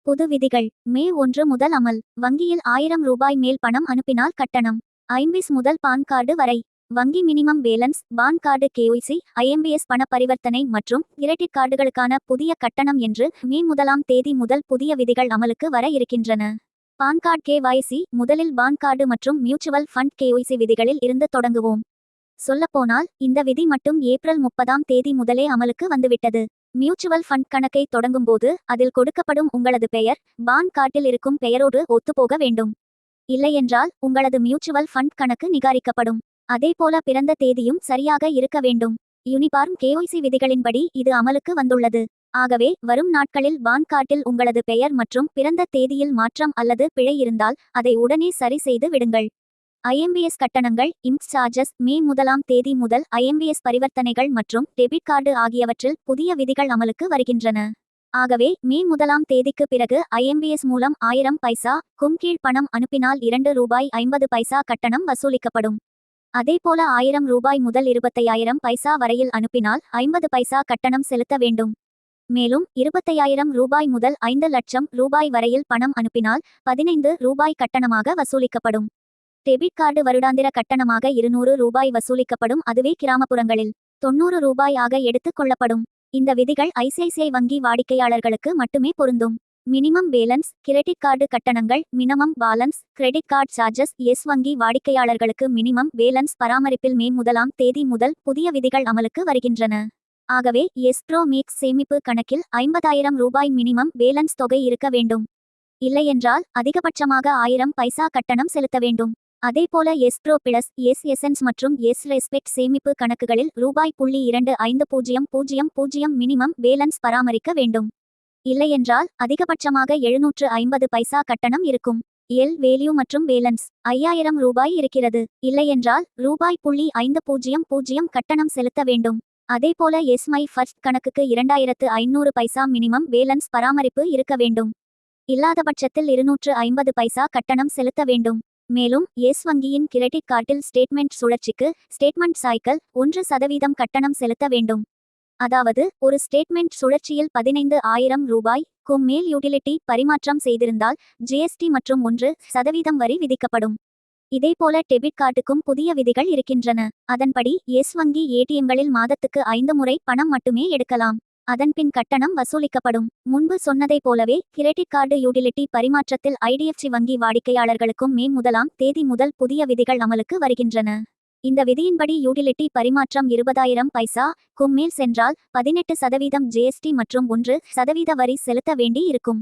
புது விதிகள் மே 1 முதல் அமல். வங்கியில் ரூபாய் 1000 மேல் பணம் அனுப்பினால் கட்டணம். ஐம்பிஸ் முதல் பான் கார்டு வரை. வங்கி minimum balance, PAN card KYC, IMPS பண பரிவர்த்தனை மற்றும் கிரெடிட் கார்டுகளுக்கான புதிய கட்டணம் என்று மே 1ஆம் தேதி முதல் புதிய விதிகள் அமலுக்கு வர இருக்கின்றன. பான் கார்டு கேஒய்சி முதலில் பான் கார்டு மற்றும் மியூச்சுவல் ஃபண்ட் கேஒய்சி விதிகளில் இருந்து தொடங்குவோம். சொல்லப்போனால் இந்த விதி மட்டும் ஏப்ரல் 30ஆம் தேதி முதலே அமலுக்கு வந்துவிட்டது. மியூச்சுவல் ஃபண்ட் கணக்கை தொடங்கும்போது அதில் கொடுக்கப்படும் உங்களது பெயர் பான் கார்டில் இருக்கும் பெயரோடு ஒத்துப்போக வேண்டும். இல்லையென்றால் உங்களது மியூச்சுவல் ஃபண்ட் கணக்கு நிகாரிக்கப்படும். அதேபோல பிறந்த தேதியும் சரியாக இருக்க வேண்டும். யூனிபார்ம் கேஒய்சி விதிகளின்படி இது அமலுக்கு வந்துள்ளது. ஆகவே வரும் நாட்களில் பான் கார்டில் உங்களது பெயர் மற்றும் பிறந்த தேதியில் மாற்றம் அல்லது பிழை இருந்தால் அதை உடனே சரி செய்து விடுங்கள். ஐஎம்பிஎஸ் கட்டணங்கள் இம்ப்ஸ் சார்ஜஸ் மே 1ஆம் தேதி முதல் ஐஎம்பிஎஸ் பரிவர்த்தனைகள் மற்றும் டெபிட் கார்டு ஆகியவற்றில் புதிய விதிகள் அமலுக்கு வருகின்றன. ஆகவே மே 1ஆம் தேதிக்கு பிறகு ஐஎம்பிஎஸ் மூலம் 1000 பைசாக்கும் கீழ் பணம் அனுப்பினால் ரூபாய் 2.50 கட்டணம் வசூலிக்கப்படும். அதேபோல ரூபாய் 1000 முதல் 25,000 பைசா வரையில் அனுப்பினால் 50 பைசா கட்டணம் செலுத்த வேண்டும். மேலும் 25,000 ரூபாய் முதல் 5 லட்சம் ரூபாய் வரையில் பணம் அனுப்பினால் 15 ரூபாய் கட்டணமாக வசூலிக்கப்படும். டெபிட் கார்டு வருடாந்திர கட்டணமாக 200 ரூபாய் வசூலிக்கப்படும். அதுவே கிராமப்புறங்களில் 90 ரூபாய் ஆக எடுத்துக் கொள்ளப்படும். இந்த விதிகள் ஐசிஐசிஐ வங்கி வாடிக்கையாளர்களுக்கு மட்டுமே பொருந்தும். மினிமம் பேலன்ஸ், கிரெடிட் கார்டு கட்டணங்கள், minimum balance, credit card charges. Yes வங்கி வாடிக்கையாளர்களுக்கு மினிமம் பேலன்ஸ் பராமரிப்பில் மே 1ஆம் தேதி முதல் புதிய விதிகள் அமலுக்கு வருகின்றன. ஆகவே எஸ் ப்ரோ மேக்ஸ் சேமிப்பு கணக்கில் 50,000 ரூபாய் மினிமம் பேலன்ஸ் தொகை இருக்க வேண்டும். இல்லையென்றால் அதிகபட்சமாக 1000 பைசா கட்டணம் செலுத்த வேண்டும். அதேபோல Yes Pro Plus, Yes Essence மற்றும் எஸ் ரெஸ்பெக்ட் சேமிப்பு கணக்குகளில் ரூபாய் 0.2500 மினிமம் பேலன்ஸ் பராமரிக்க வேண்டும். இல்லையென்றால் அதிகபட்சமாக 750 பைசா கட்டணம் இருக்கும். எல் வேல்யூ மற்றும் பேலன்ஸ் 5000 ரூபாய் இருக்கிறது. இல்லையென்றால் ரூபாய் 0.500 கட்டணம் செலுத்த வேண்டும். அதேபோல எஸ் மை ஃபர்ஸ்ட் கணக்குக்கு 2500 பைசா மினிமம் பேலன்ஸ் பராமரிப்பு இருக்க வேண்டும். இல்லாதபட்சத்தில் 250 பைசா கட்டணம் செலுத்த வேண்டும். மேலும் எஸ் வங்கியின் கிரெடிட் கார்டில் ஸ்டேட்மெண்ட் சுழற்சிக்கு ஸ்டேட்மெண்ட் சைக்கிள் 1% கட்டணம் செலுத்த வேண்டும். அதாவது ஒரு ஸ்டேட்மெண்ட் சுழற்சியில் 15,000 ரூபாய்க்கும் மேல் யூட்டிலிட்டி பரிமாற்றம் செய்திருந்தால் ஜிஎஸ்டி மற்றும் 1% வரி விதிக்கப்படும். இதேபோல டெபிட் கார்டுக்கும் புதிய விதிகள் இருக்கின்றன. அதன்படி எஸ் வங்கி ஏடிஎம்களில் மாதத்துக்கு 5 முறை பணம் மட்டுமே எடுக்கலாம். அதன்பின் கட்டணம் வசூலிக்கப்படும். முன்பு சொன்னதைப் போலவே கிரெடிட் கார்டு யூட்டிலிட்டி பரிமாற்றத்தில் ஐடிஎஃப்சி வங்கி வாடிக்கையாளர்களுக்கும் மே 1ஆம் தேதி முதல் புதிய விதிகள் அமலுக்கு வருகின்றன. இந்த விதியின்படி யூட்டிலிட்டி பரிமாற்றம் 20,000 பைசாக்கும் மேல் சென்றால் 18% ஜிஎஸ்டி மற்றும் 1% வரி செலுத்த வேண்டி இருக்கும்.